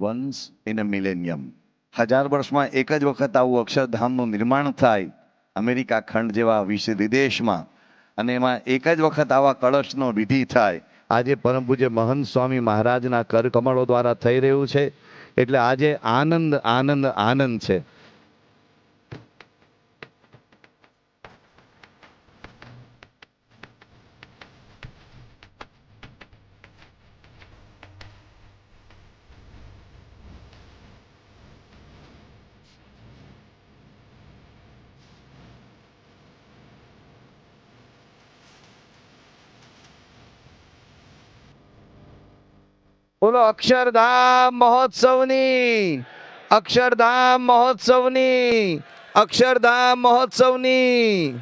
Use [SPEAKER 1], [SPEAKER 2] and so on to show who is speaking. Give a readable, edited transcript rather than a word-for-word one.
[SPEAKER 1] once in a millennium. 1000 વર્ષમાં એક જ વખત આવું અક્ષરધામનું નિર્માણ થાય અમેરિકા ખંડ જેવા વિદેશમાં, અને એમાં એક જ વખત આવા કળશનો વિધિ થાય. આજે પરમ પૂજ્ય મહંત સ્વામી મહારાજના કરકમળો દ્વારા થઈ રહ્યું છે, એટલે આજે આનંદ આનંદ આનંદ છે. બોલો અક્ષરધામ મહોત્સવની, અક્ષરધામ મહોત્સવની, અક્ષરધામ મહોત્સવની.